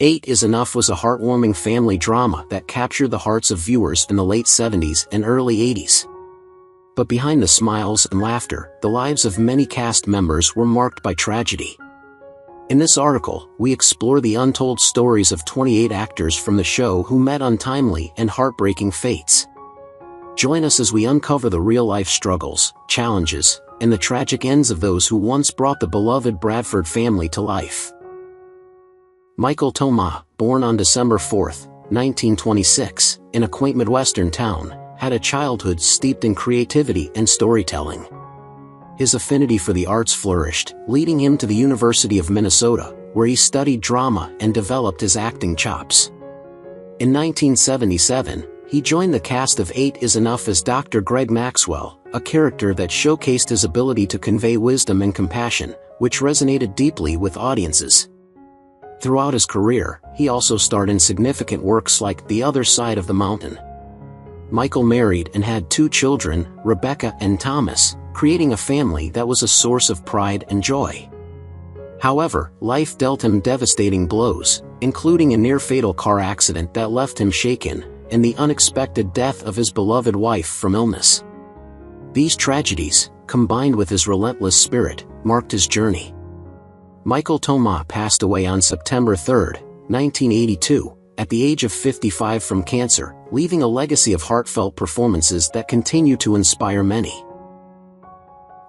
8 is Enough was a heartwarming family drama that captured the hearts of viewers in the late 70s and early 80s. But behind the smiles and laughter, the lives of many cast members were marked by tragedy. In this article, we explore the untold stories of 28 actors from the show who met untimely and heartbreaking fates. Join us as we uncover the real-life struggles, challenges, and the tragic ends of those who once brought the beloved Bradford family to life. Michael Toma, born on December 4, 1926, in a quaint Midwestern town, had a childhood steeped in creativity and storytelling. His affinity for the arts flourished, leading him to the University of Minnesota, where he studied drama and developed his acting chops. In 1977, he joined the cast of 8 is Enough as Dr. Greg Maxwell, a character that showcased his ability to convey wisdom and compassion, which resonated deeply with audiences. Throughout his career, he also starred in significant works like The Other Side of the Mountain. Michael married and had 2 children, Rebecca and Thomas, creating a family that was a source of pride and joy. However, life dealt him devastating blows, including a near-fatal car accident that left him shaken, and the unexpected death of his beloved wife from illness. These tragedies, combined with his relentless spirit, marked his journey. Michael Toma passed away on September 3, 1982, at the age of 55 from cancer, leaving a legacy of heartfelt performances that continue to inspire many.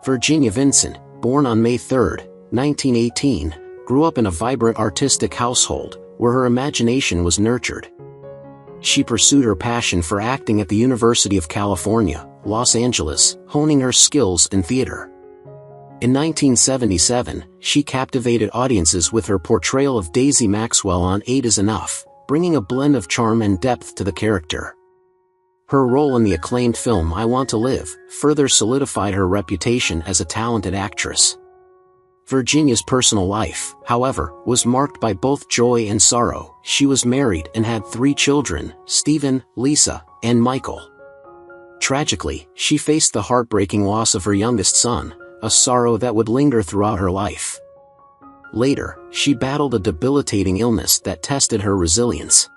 Virginia Vincent, born on May 3, 1918, grew up in a vibrant artistic household, where her imagination was nurtured. She pursued her passion for acting at the University of California, Los Angeles, honing her skills in theater. In 1977, she captivated audiences with her portrayal of Daisy Maxwell on 8 is Enough, bringing a blend of charm and depth to the character. Her role in the acclaimed film I Want to Live further solidified her reputation as a talented actress. Virginia's personal life, however, was marked by both joy and sorrow. She was married and had 3 children, Stephen, Lisa, and Michael. Tragically, she faced the heartbreaking loss of her youngest son, a sorrow that would linger throughout her life. Later, she battled a debilitating illness that tested her resilience.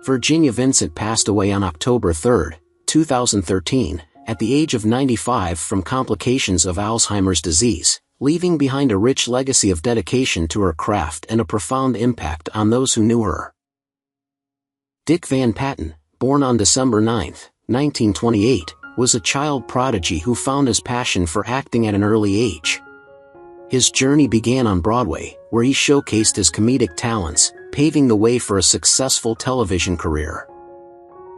Virginia Vincent passed away on October 3, 2013, at the age of 95 from complications of Alzheimer's disease, leaving behind a rich legacy of dedication to her craft and a profound impact on those who knew her. Dick Van Patten, born on December 9, 1928, was a child prodigy who found his passion for acting at an early age. His journey began on Broadway, where he showcased his comedic talents, paving the way for a successful television career.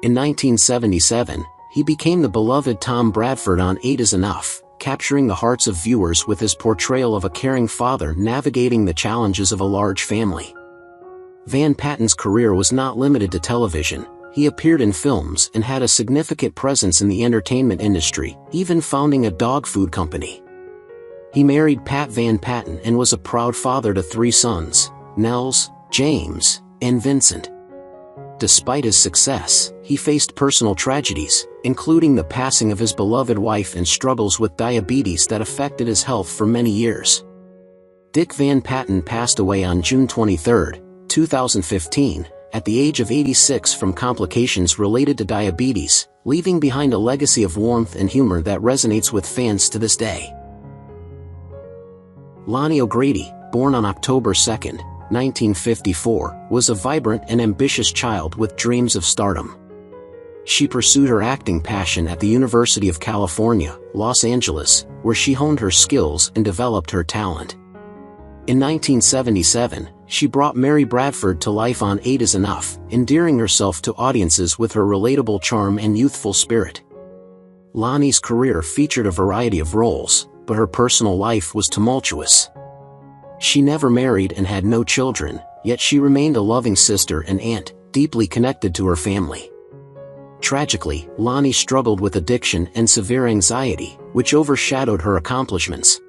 In 1977, he became the beloved Tom Bradford on 8 is Enough, capturing the hearts of viewers with his portrayal of a caring father navigating the challenges of a large family. Van Patten's career was not limited to television. He appeared in films and had a significant presence in the entertainment industry, even founding a dog food company. He married Pat Van Patten and was a proud father to 3 sons, Nels, James, and Vincent. Despite his success, he faced personal tragedies, including the passing of his beloved wife and struggles with diabetes that affected his health for many years. Dick Van Patten passed away on June 23, 2015, at the age of 86 from complications related to diabetes, leaving behind a legacy of warmth and humor that resonates with fans to this day. Lon O'Grady, born on October 2, 1954, was a vibrant and ambitious child with dreams of stardom. She pursued her acting passion at the University of California, Los Angeles, where she honed her skills and developed her talent. In 1977, she brought Mary Bradford to life on 8 is Enough, endearing herself to audiences with her relatable charm and youthful spirit. Lonnie's career featured a variety of roles, but her personal life was tumultuous. She never married and had no children, yet she remained a loving sister and aunt, deeply connected to her family. Tragically, Lonnie struggled with addiction and severe anxiety, which overshadowed her accomplishments.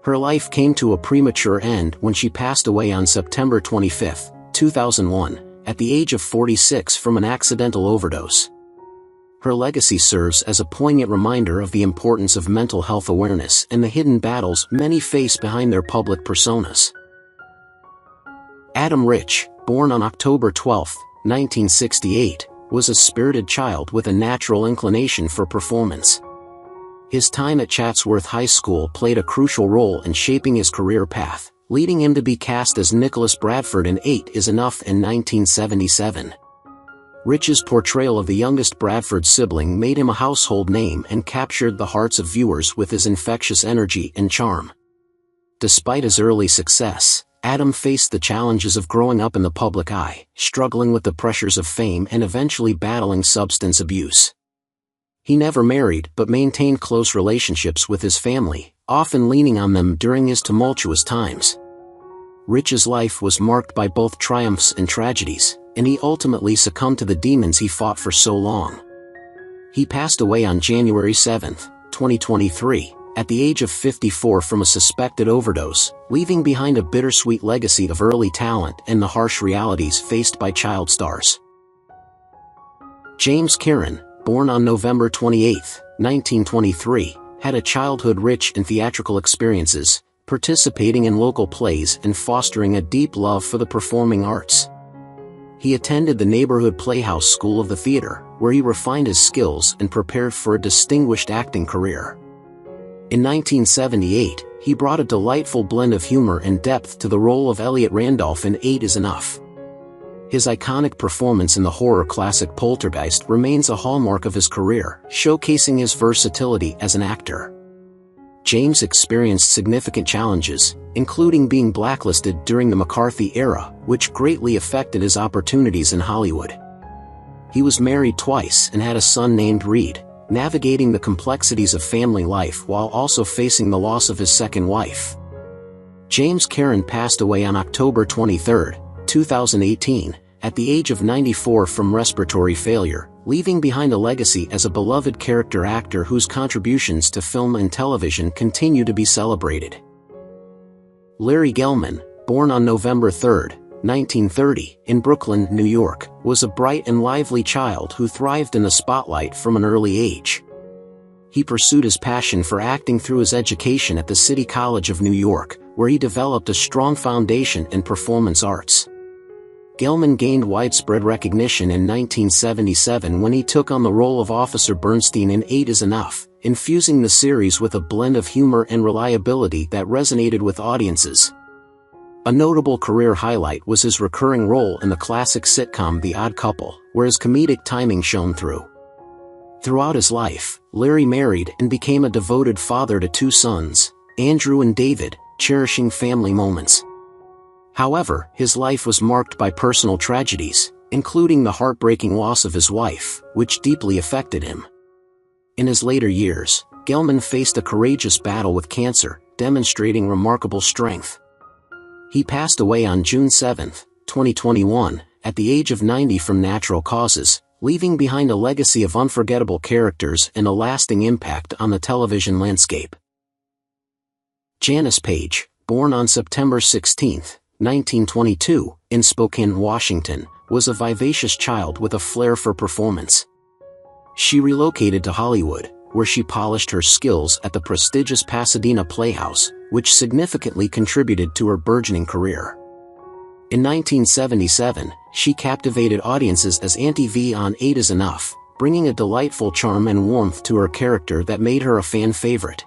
Her life came to a premature end when she passed away on September 25, 2001, at the age of 46 from an accidental overdose. Her legacy serves as a poignant reminder of the importance of mental health awareness and the hidden battles many face behind their public personas. Adam Rich, born on October 12, 1968, was a spirited child with a natural inclination for performance. His time at Chatsworth High School played a crucial role in shaping his career path, leading him to be cast as Nicholas Bradford in 8 Is Enough in 1977. Rich's portrayal of the youngest Bradford sibling made him a household name and captured the hearts of viewers with his infectious energy and charm. Despite his early success, Adam faced the challenges of growing up in the public eye, struggling with the pressures of fame and eventually battling substance abuse. He never married but maintained close relationships with his family, often leaning on them during his tumultuous times. Rich's life was marked by both triumphs and tragedies, and he ultimately succumbed to the demons he fought for so long. He passed away on January 7, 2023, at the age of 54 from a suspected overdose, leaving behind a bittersweet legacy of early talent and the harsh realities faced by child stars. James Kieran, born on November 28, 1923, had a childhood rich in theatrical experiences, participating in local plays and fostering a deep love for the performing arts. He attended the neighborhood Playhouse School of the Theater, where he refined his skills and prepared for a distinguished acting career. In 1978, he brought a delightful blend of humor and depth to the role of Elliot Randolph in 8 Is Enough. His iconic performance in the horror classic Poltergeist remains a hallmark of his career, showcasing his versatility as an actor. James experienced significant challenges, including being blacklisted during the McCarthy era, which greatly affected his opportunities in Hollywood. He was married twice and had a son named Reed, navigating the complexities of family life while also facing the loss of his second wife. James Kieran passed away on October 23, 2018, at the age of 94 from respiratory failure, leaving behind a legacy as a beloved character actor whose contributions to film and television continue to be celebrated. Larry Gilman, born on November 3, 1930, in Brooklyn, New York, was a bright and lively child who thrived in the spotlight from an early age. He pursued his passion for acting through his education at the City College of New York, where he developed a strong foundation in performance arts. Gilman gained widespread recognition in 1977 when he took on the role of Officer Bernstein in 8 Is Enough, infusing the series with a blend of humor and reliability that resonated with audiences. A notable career highlight was his recurring role in the classic sitcom The Odd Couple, where his comedic timing shone through. Throughout his life, Larry married and became a devoted father to 2 sons, Andrew and David, cherishing family moments. However, his life was marked by personal tragedies, including the heartbreaking loss of his wife, which deeply affected him. In his later years, Gilman faced a courageous battle with cancer, demonstrating remarkable strength. He passed away on June 7, 2021, at the age of 90 from natural causes, leaving behind a legacy of unforgettable characters and a lasting impact on the television landscape. Janice Page, born on September 16, 1922, in Spokane, Washington, was a vivacious child with a flair for performance. She relocated to Hollywood, where she polished her skills at the prestigious Pasadena Playhouse, which significantly contributed to her burgeoning career. In 1977, she captivated audiences as Auntie V on 8 Is Enough, bringing a delightful charm and warmth to her character that made her a fan favorite.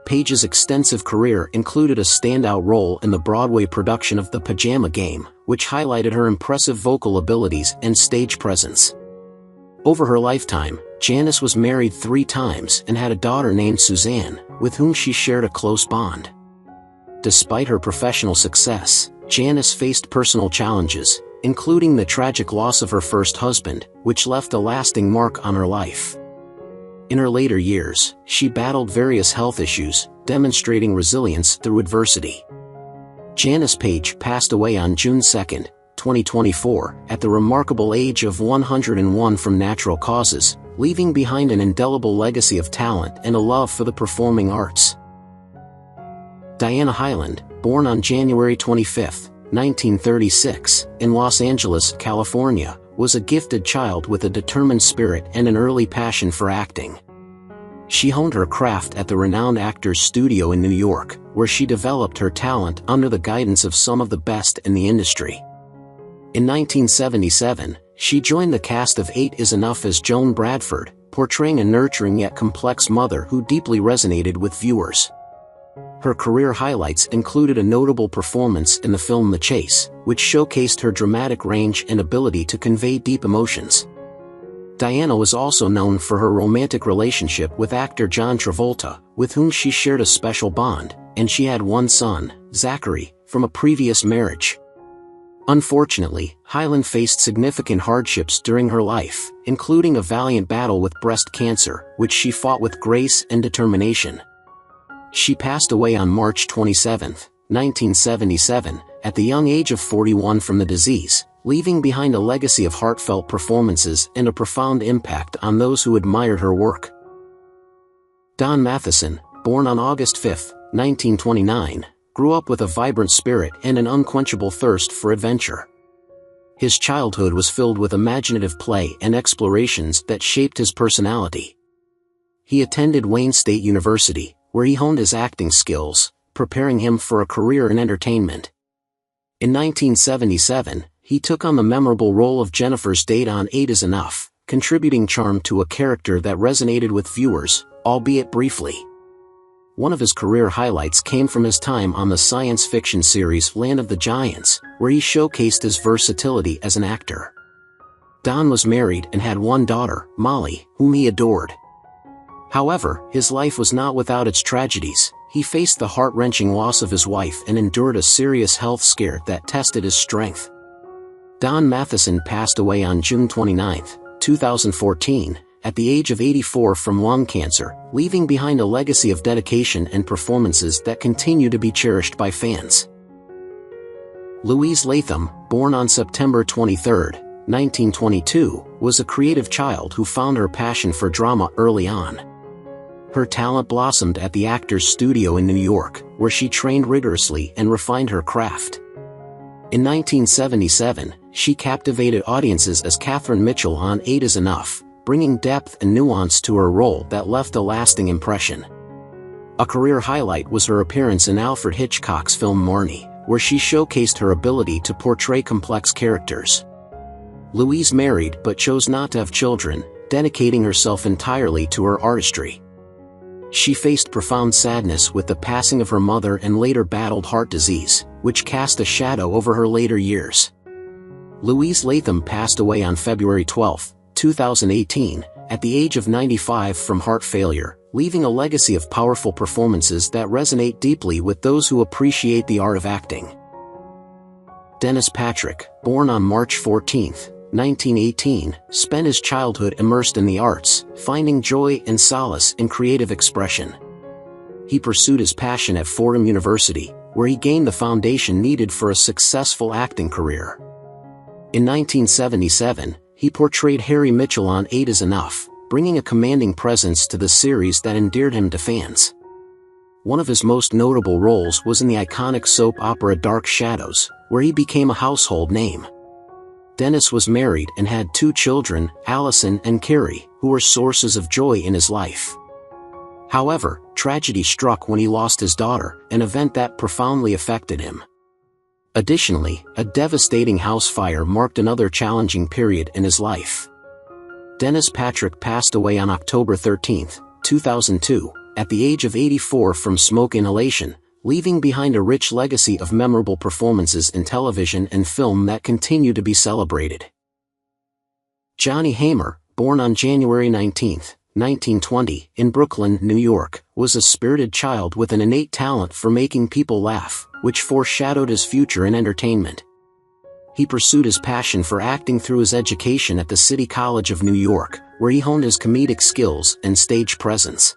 Page's extensive career included a standout role in the Broadway production of The Pajama Game, which highlighted her impressive vocal abilities and stage presence. Over her lifetime, Janice was married 3 times and had a daughter named Suzanne, with whom she shared a close bond. Despite her professional success, Janice faced personal challenges, including the tragic loss of her first husband, which left a lasting mark on her life. In her later years, she battled various health issues, demonstrating resilience through adversity. Janice Page passed away on June 2, 2024, at the remarkable age of 101 from natural causes, leaving behind an indelible legacy of talent and a love for the performing arts. Diana Highland, born on January 25, 1936, in Los Angeles, California, was a gifted child with a determined spirit and an early passion for acting. She honed her craft at the renowned Actors Studio in New York, where she developed her talent under the guidance of some of the best in the industry. In 1977, she joined the cast of 8 is Enough as Joan Bradford, portraying a nurturing yet complex mother who deeply resonated with viewers. Her career highlights included a notable performance in the film The Chase, which showcased her dramatic range and ability to convey deep emotions. Diana was also known for her romantic relationship with actor John Travolta, with whom she shared a special bond, and she had one son, Zachary, from a previous marriage. Unfortunately, Highland faced significant hardships during her life, including a valiant battle with breast cancer, which she fought with grace and determination. She passed away on March 27, 1977, at the young age of 41 from the disease, leaving behind a legacy of heartfelt performances and a profound impact on those who admired her work. Don Matheson, born on August 5, 1929, grew up with a vibrant spirit and an unquenchable thirst for adventure. His childhood was filled with imaginative play and explorations that shaped his personality. He attended Wayne State University, where he honed his acting skills, preparing him for a career in entertainment. In 1977, he took on the memorable role of Jennifer's date on 8 is Enough, contributing charm to a character that resonated with viewers, albeit briefly. One of his career highlights came from his time on the science fiction series Land of the Giants, where he showcased his versatility as an actor. Don was married and had one daughter, Molly, whom he adored. However, his life was not without its tragedies. He faced the heart-wrenching loss of his wife and endured a serious health scare that tested his strength. Don Matheson passed away on June 29, 2014, at the age of 84 from lung cancer, leaving behind a legacy of dedication and performances that continue to be cherished by fans. Louise Lam, born on September 23, 1922, was a creative child who found her passion for drama early on. Her talent blossomed at the Actors Studio in New York, where she trained rigorously and refined her craft. In 1977, she captivated audiences as Catherine Mitchell on 8 is Enough, bringing depth and nuance to her role that left a lasting impression. A career highlight was her appearance in Alfred Hitchcock's film Marnie, where she showcased her ability to portray complex characters. Louise married but chose not to have children, dedicating herself entirely to her artistry. She faced profound sadness with the passing of her mother and later battled heart disease, which cast a shadow over her later years. Louise Lam passed away on February 12, 2018, at the age of 95 from heart failure, leaving a legacy of powerful performances that resonate deeply with those who appreciate the art of acting. Dennis Patrick, born on March 14, 1918, spent his childhood immersed in the arts, finding joy and solace in creative expression. He pursued his passion at Fordham University, where he gained the foundation needed for a successful acting career. In 1977, he portrayed Harry Mitchell on 8 is Enough, bringing a commanding presence to the series that endeared him to fans. One of his most notable roles was in the iconic soap opera Dark Shadows, where he became a household name. Dennis was married and had 2 children, Allison and Carrie, who were sources of joy in his life. However, tragedy struck when he lost his daughter, an event that profoundly affected him. Additionally, a devastating house fire marked another challenging period in his life. Dennis Patrick passed away on October 13, 2002, at the age of 84 from smoke inhalation, leaving behind a rich legacy of memorable performances in television and film that continue to be celebrated. Johnny Hamer, born on January 19, 1920, in Brooklyn, New York, was a spirited child with an innate talent for making people laugh, which foreshadowed his future in entertainment. He pursued his passion for acting through his education at the City College of New York, where he honed his comedic skills and stage presence.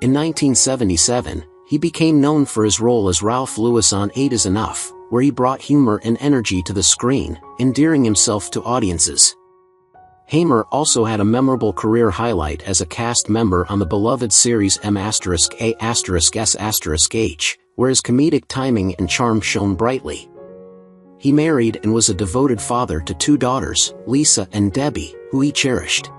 In 1977, he became known for his role as Ralph Lewis on 8 is Enough, where he brought humor and energy to the screen, endearing himself to audiences. Hamer also had a memorable career highlight as a cast member on the beloved series M*A*S*H, where his comedic timing and charm shone brightly. He married and was a devoted father to 2 daughters, Lisa and Debbie, who he cherished.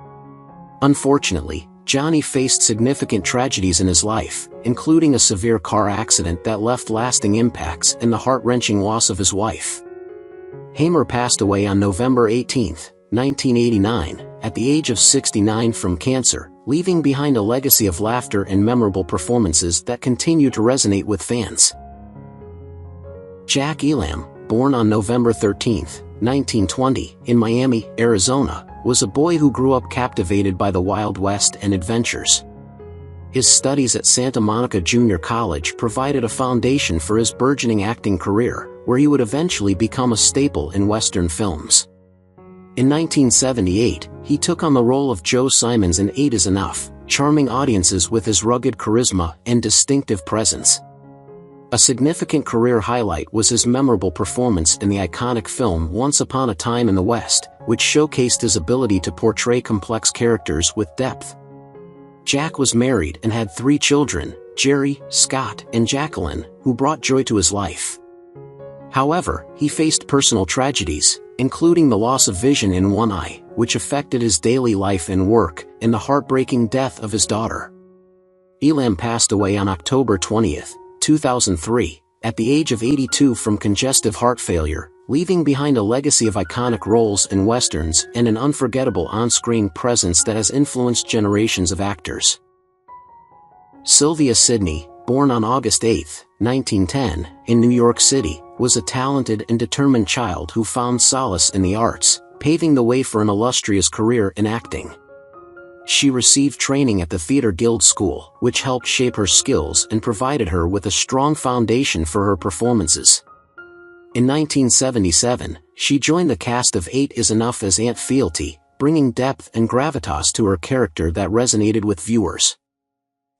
Unfortunately, Johnny faced significant tragedies in his life, including a severe car accident that left lasting impacts and the heart-wrenching loss of his wife. Hamer passed away on November 18, 1989, at the age of 69 from cancer, leaving behind a legacy of laughter and memorable performances that continue to resonate with fans. Jack Elam, born on November 13, 1920, in Miami, Arizona, was a boy who grew up captivated by the Wild West and adventures. His studies at Santa Monica Junior College provided a foundation for his burgeoning acting career, where he would eventually become a staple in Western films. In 1978, he took on the role of Joe Simons in 8 is Enough, charming audiences with his rugged charisma and distinctive presence. A significant career highlight was his memorable performance in the iconic film Once Upon a Time in the West, which showcased his ability to portray complex characters with depth. Jack was married and had 3 children, Jerry, Scott, and Jacqueline, who brought joy to his life. However, he faced personal tragedies, including the loss of vision in one eye, which affected his daily life and work, and the heartbreaking death of his daughter. Elam passed away on October 20, 2003, at the age of 82 from congestive heart failure, leaving behind a legacy of iconic roles in westerns and an unforgettable on-screen presence that has influenced generations of actors. Sylvia Sydney, born on August 8, 1910, in New York City, was a talented and determined child who found solace in the arts, paving the way for an illustrious career in acting. She received training at the Theatre Guild School, which helped shape her skills and provided her with a strong foundation for her performances. In 1977, she joined the cast of 8 is Enough as Aunt Fealty, bringing depth and gravitas to her character that resonated with viewers.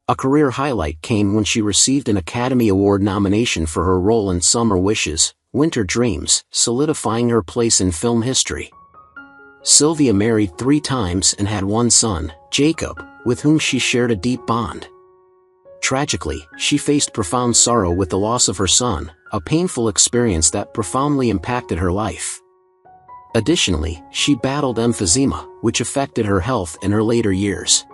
A career highlight came when she received an Academy Award nomination for her role in Summer Wishes, Winter Dreams, solidifying her place in film history. Sylvia married 3 times and had 1 son, Jacob, with whom she shared a deep bond. Tragically, she faced profound sorrow with the loss of her son, a painful experience that profoundly impacted her life. Additionally, she battled emphysema, which affected her health in her later years.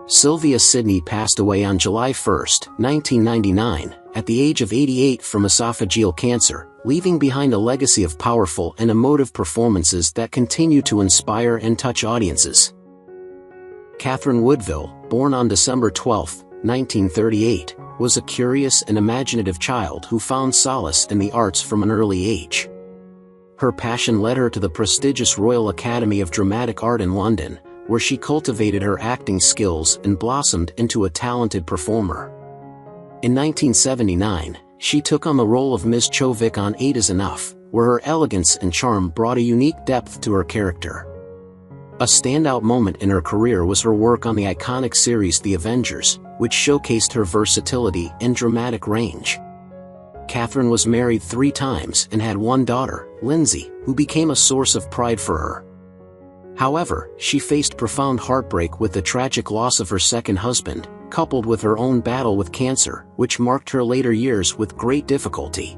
Sylvia Sydney passed away on July 1, 1999, at the age of 88 from esophageal cancer, leaving behind a legacy of powerful and emotive performances that continue to inspire and touch audiences. Katherine Woodville, born on December 12, 1938, was a curious and imaginative child who found solace in the arts from an early age. Her passion led her to the prestigious Royal Academy of Dramatic Art in London, where she cultivated her acting skills and blossomed into a talented performer. In 1979, she took on the role of Ms. Chovik on 8 is Enough, where her elegance and charm brought a unique depth to her character. A standout moment in her career was her work on the iconic series The Avengers, which showcased her versatility and dramatic range. Katherine was married 3 times and had 1 daughter, Lindsay, who became a source of pride for her. However, she faced profound heartbreak with the tragic loss of her second husband, coupled with her own battle with cancer, which marked her later years with great difficulty.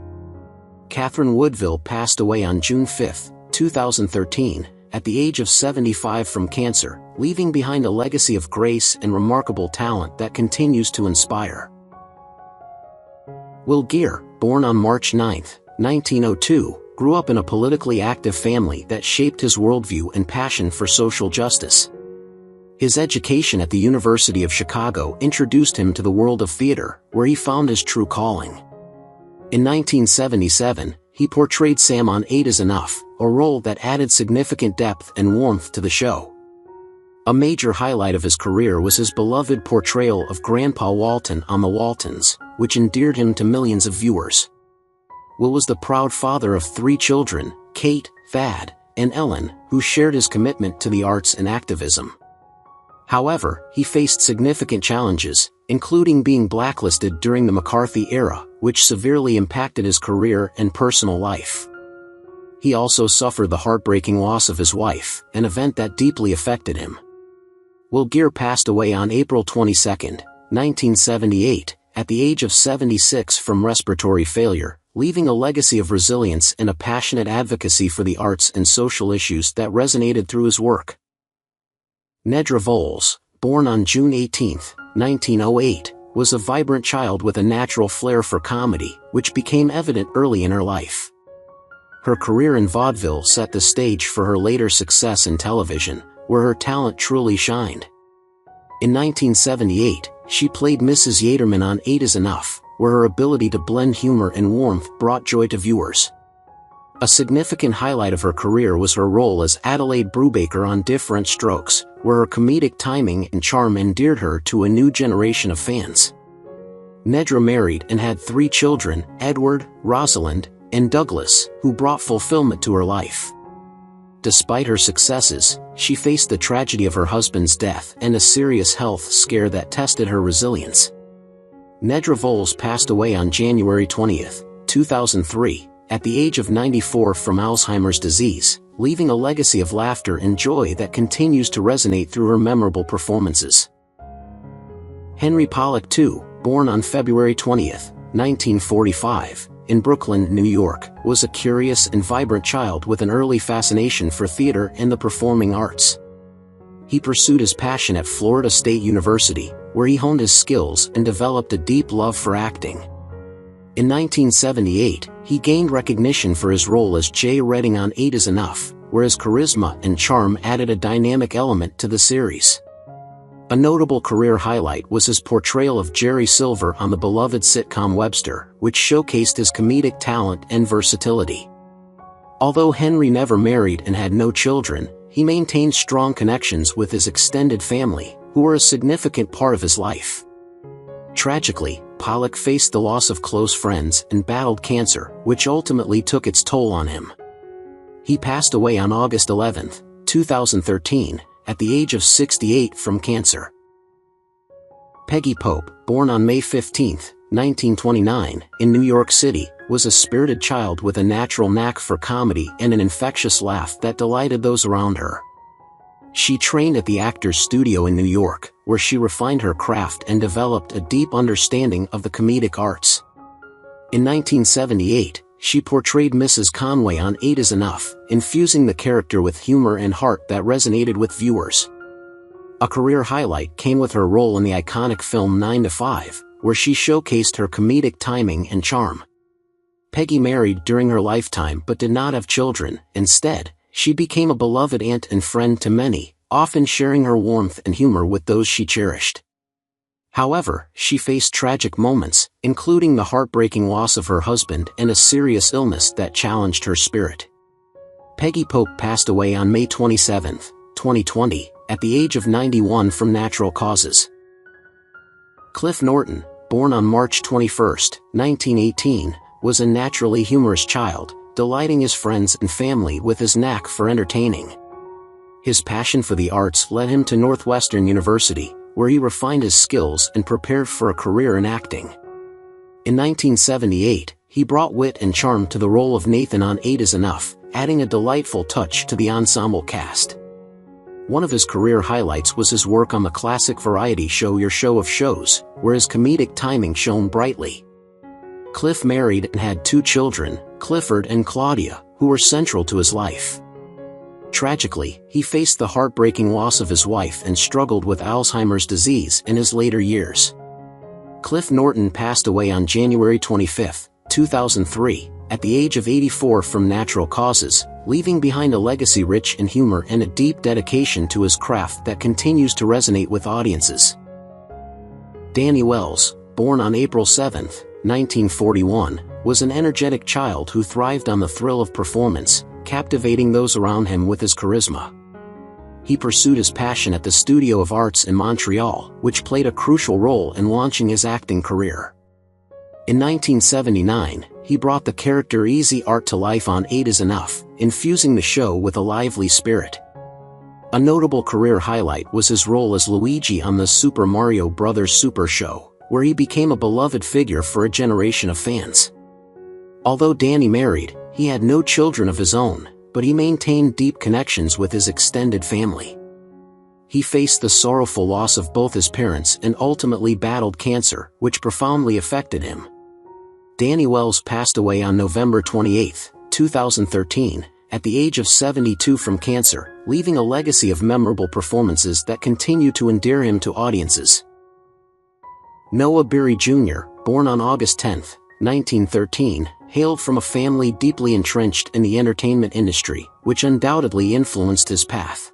Katherine Woodville passed away on June 5, 2013, at the age of 75 from cancer, leaving behind a legacy of grace and remarkable talent that continues to inspire. Will Geer, born on March 9, 1902, grew up in a politically active family that shaped his worldview and passion for social justice. His education at the University of Chicago introduced him to the world of theater, where he found his true calling. In 1977, he portrayed Sam on 8 is Enough, a role that added significant depth and warmth to the show. A major highlight of his career was his beloved portrayal of Grandpa Walton on The Waltons, which endeared him to millions of viewers. Will was the proud father of 3 children, Kate, Thad, and Ellen, who shared his commitment to the arts and activism. However, he faced significant challenges, including being blacklisted during the McCarthy era, which severely impacted his career and personal life. He also suffered the heartbreaking loss of his wife, an event that deeply affected him. Will Geer passed away on April 22, 1978, at the age of 76 from respiratory failure, leaving a legacy of resilience and a passionate advocacy for the arts and social issues that resonated through his work. Nedra Voles, born on June 18, 1908, was a vibrant child with a natural flair for comedy, which became evident early in her life. Her career in vaudeville set the stage for her later success in television, where her talent truly shined. In 1978, she played Mrs. Yaterman on 8 is Enough, where her ability to blend humor and warmth brought joy to viewers. A significant highlight of her career was her role as Adelaide Brubaker on Different Strokes, where her comedic timing and charm endeared her to a new generation of fans. Nedra married and had 3 children, Edward, Rosalind, and Douglas, who brought fulfillment to her life. Despite her successes, she faced the tragedy of her husband's death and a serious health scare that tested her resilience. Nedra Voles passed away on January 20, 2003, at the age of 94 from Alzheimer's disease, leaving a legacy of laughter and joy that continues to resonate through her memorable performances. Henry Pollock, too, born on February 20, 1945, in Brooklyn, New York, was a curious and vibrant child with an early fascination for theater and the performing arts. He pursued his passion at Florida State University, where he honed his skills and developed a deep love for acting. In 1978, he gained recognition for his role as Jay Redding on 8 is Enough, where his charisma and charm added a dynamic element to the series. A notable career highlight was his portrayal of Jerry Silver on the beloved sitcom Webster, which showcased his comedic talent and versatility. Although Henry never married and had no children, he maintained strong connections with his extended family, who were a significant part of his life. Tragically, Pollock faced the loss of close friends and battled cancer, which ultimately took its toll on him. He passed away on August 11, 2013, at the age of 68 from cancer. Peggy Pope, born on May 15, 1929, in New York City, was a spirited child with a natural knack for comedy and an infectious laugh that delighted those around her. She trained at the Actors Studio in New York, where she refined her craft and developed a deep understanding of the comedic arts. In 1978, she portrayed Mrs. Conway on 8 is Enough, infusing the character with humor and heart that resonated with viewers. A career highlight came with her role in the iconic film 9 to 5, where she showcased her comedic timing and charm. Peggy married during her lifetime but did not have children. Instead, she became a beloved aunt and friend to many, often sharing her warmth and humor with those she cherished. However, she faced tragic moments, including the heartbreaking loss of her husband and a serious illness that challenged her spirit. Peggy Pope passed away on May 27, 2020, at the age of 91 from natural causes. Cliff Norton, born on March 21, 1918, was a naturally humorous child, delighting his friends and family with his knack for entertaining. His passion for the arts led him to Northwestern University, where he refined his skills and prepared for a career in acting. In 1978, he brought wit and charm to the role of Nathan on 8 is Enough, adding a delightful touch to the ensemble cast. One of his career highlights was his work on the classic variety show Your Show of Shows, where his comedic timing shone brightly. Cliff married and had 2 children, Clifford and Claudia, who were central to his life. Tragically, he faced the heartbreaking loss of his wife and struggled with Alzheimer's disease in his later years. Cliff Norton passed away on January 25, 2003, at the age of 84 from natural causes, leaving behind a legacy rich in humor and a deep dedication to his craft that continues to resonate with audiences. Danny Wells, born on April 7, 1941, was an energetic child who thrived on the thrill of performance, captivating those around him with his charisma. He pursued his passion at the Studio of Arts in Montreal, which played a crucial role in launching his acting career. In 1979, he brought the character Easy Art to life on 8 is Enough, infusing the show with a lively spirit. A notable career highlight was his role as Luigi on the Super Mario Bros. Super Show, where he became a beloved figure for a generation of fans. Although Danny married, he had no children of his own, but he maintained deep connections with his extended family. He faced the sorrowful loss of both his parents and ultimately battled cancer, which profoundly affected him. Danny Wells passed away on November 28, 2013, at the age of 72 from cancer, leaving a legacy of memorable performances that continue to endear him to audiences. Noah Beery Jr., born on August 10, 1913, hailed from a family deeply entrenched in the entertainment industry, which undoubtedly influenced his path.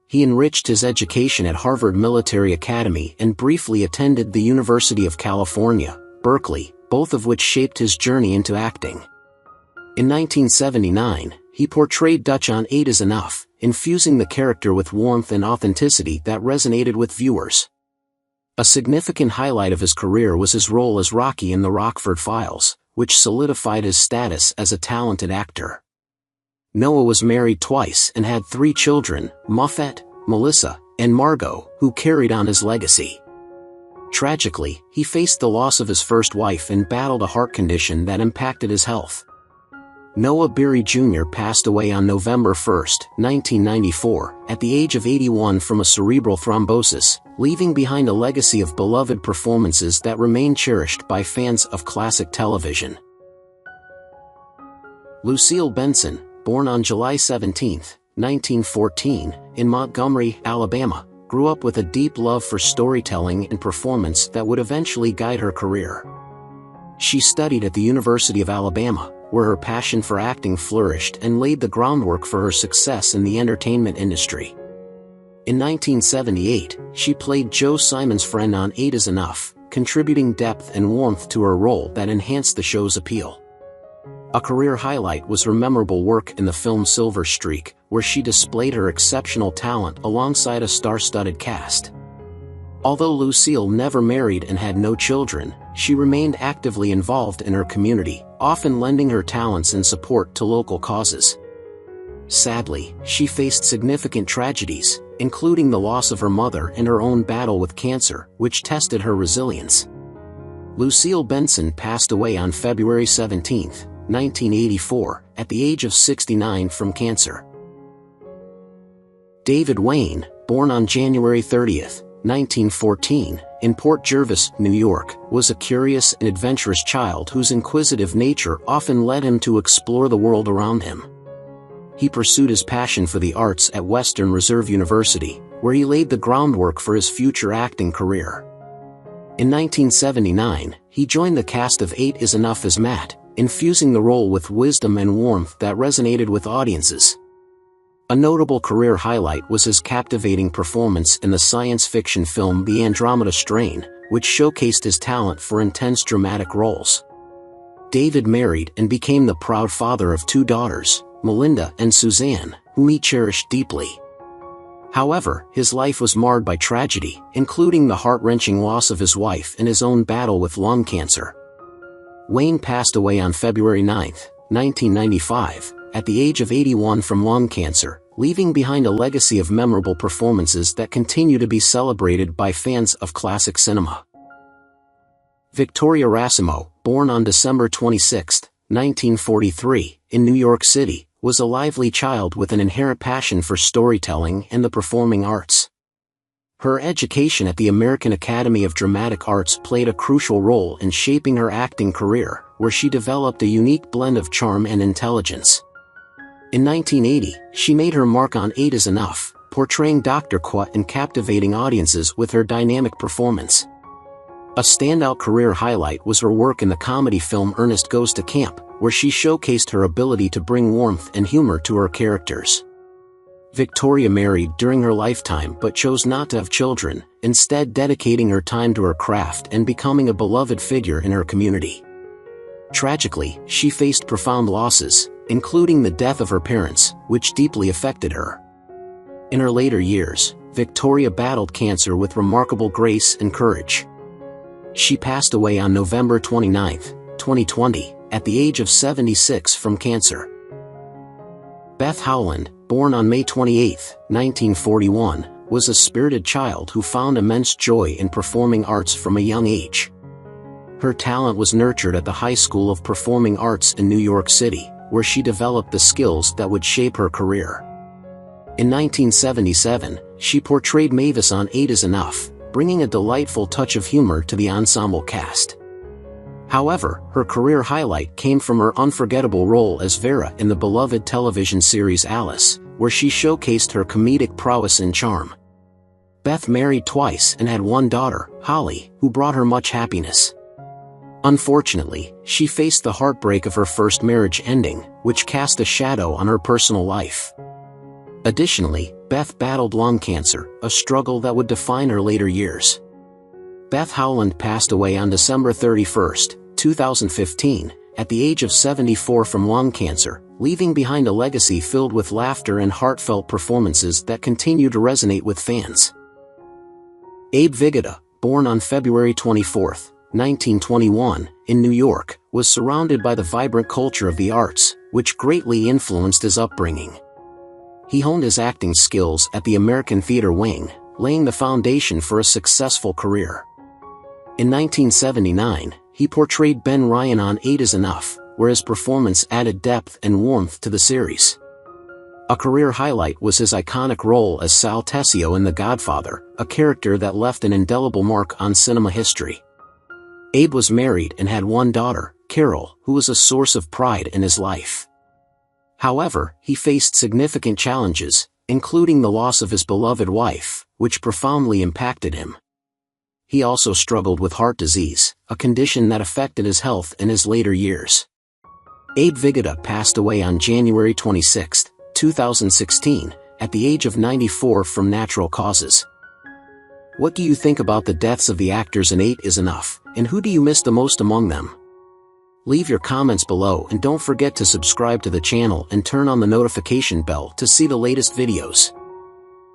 He enriched his education at Harvard Military Academy and briefly attended the University of California, Berkeley, both of which shaped his journey into acting. In 1979, he portrayed Dutch on 8 is Enough, infusing the character with warmth and authenticity that resonated with viewers. A significant highlight of his career was his role as Rocky in The Rockford Files, which solidified his status as a talented actor. Noah was married twice and had 3 children, Muffet, Melissa, and Margot, who carried on his legacy. Tragically, he faced the loss of his first wife and battled a heart condition that impacted his health. Noah Beery Jr. passed away on November 1, 1994, at the age of 81 from a cerebral thrombosis, leaving behind a legacy of beloved performances that remain cherished by fans of classic television. Lucille Benson, born on July 17, 1914, in Montgomery, Alabama, grew up with a deep love for storytelling and performance that would eventually guide her career. She studied at the University of Alabama, where her passion for acting flourished and laid the groundwork for her success in the entertainment industry. In 1978, she played Joe Simon's friend on 8 is Enough, contributing depth and warmth to her role that enhanced the show's appeal. A career highlight was her memorable work in the film Silver Streak, where she displayed her exceptional talent alongside a star-studded cast. Although Lucille never married and had no children, she remained actively involved in her community, often lending her talents and support to local causes. Sadly, she faced significant tragedies, including the loss of her mother and her own battle with cancer, which tested her resilience. Lucille Benson passed away on February 17, 1984, at the age of 69 from cancer. David Wayne, born on January 30, 1914, in Port Jervis, New York, was a curious and adventurous child whose inquisitive nature often led him to explore the world around him. He pursued his passion for the arts at Western Reserve University, where he laid the groundwork for his future acting career. In 1979, he joined the cast of 8 is Enough as Matt, infusing the role with wisdom and warmth that resonated with audiences. A notable career highlight was his captivating performance in the science fiction film The Andromeda Strain, which showcased his talent for intense dramatic roles. David married and became the proud father of 2 daughters, Melinda and Suzanne, whom he cherished deeply. However, his life was marred by tragedy, including the heart-wrenching loss of his wife and his own battle with lung cancer. Wayne passed away on February 9, 1995, at the age of 81 from lung cancer, leaving behind a legacy of memorable performances that continue to be celebrated by fans of classic cinema. Victoria Rasmo, born on December 26, 1943, in New York City, was a lively child with an inherent passion for storytelling and the performing arts. Her education at the American Academy of Dramatic Arts played a crucial role in shaping her acting career, where she developed a unique blend of charm and intelligence. In 1980, she made her mark on 8 is Enough, portraying Dr. Qua and captivating audiences with her dynamic performance. A standout career highlight was her work in the comedy film Ernest Goes to Camp, where she showcased her ability to bring warmth and humor to her characters. Victoria married during her lifetime but chose not to have children, instead dedicating her time to her craft and becoming a beloved figure in her community. Tragically, she faced profound losses, including the death of her parents, which deeply affected her. In her later years, Victoria battled cancer with remarkable grace and courage. She passed away on November 29, 2020, at the age of 76 from cancer. Beth Howland, born on May 28, 1941, was a spirited child who found immense joy in performing arts from a young age. Her talent was nurtured at the High School of Performing Arts in New York City, where she developed the skills that would shape her career. In 1977, she portrayed Mavis on 8 is Enough, bringing a delightful touch of humor to the ensemble cast. However, her career highlight came from her unforgettable role as Vera in the beloved television series Alice, where she showcased her comedic prowess and charm. Beth married twice and had one daughter, Holly, who brought her much happiness. Unfortunately, she faced the heartbreak of her first marriage ending, which cast a shadow on her personal life. Additionally, Beth battled lung cancer, a struggle that would define her later years. Beth Howland passed away on December 31, 2015, at the age of 74 from lung cancer, leaving behind a legacy filled with laughter and heartfelt performances that continue to resonate with fans. Abe Vigoda, born on February 24, 1921, in New York, was surrounded by the vibrant culture of the arts, which greatly influenced his upbringing. He honed his acting skills at the American Theater Wing, laying the foundation for a successful career. In 1979, he portrayed Ben Ryan on 8 is Enough, where his performance added depth and warmth to the series. A career highlight was his iconic role as Sal Tessio in The Godfather, a character that left an indelible mark on cinema history. Abe was married and had one daughter, Carol, who was a source of pride in his life. However, he faced significant challenges, including the loss of his beloved wife, which profoundly impacted him. He also struggled with heart disease, a condition that affected his health in his later years. Abe Vigoda passed away on January 26, 2016, at the age of 94 from natural causes. What do you think about the deaths of the actors in 8 is Enough, and who do you miss the most among them? Leave your comments below and don't forget to subscribe to the channel and turn on the notification bell to see the latest videos.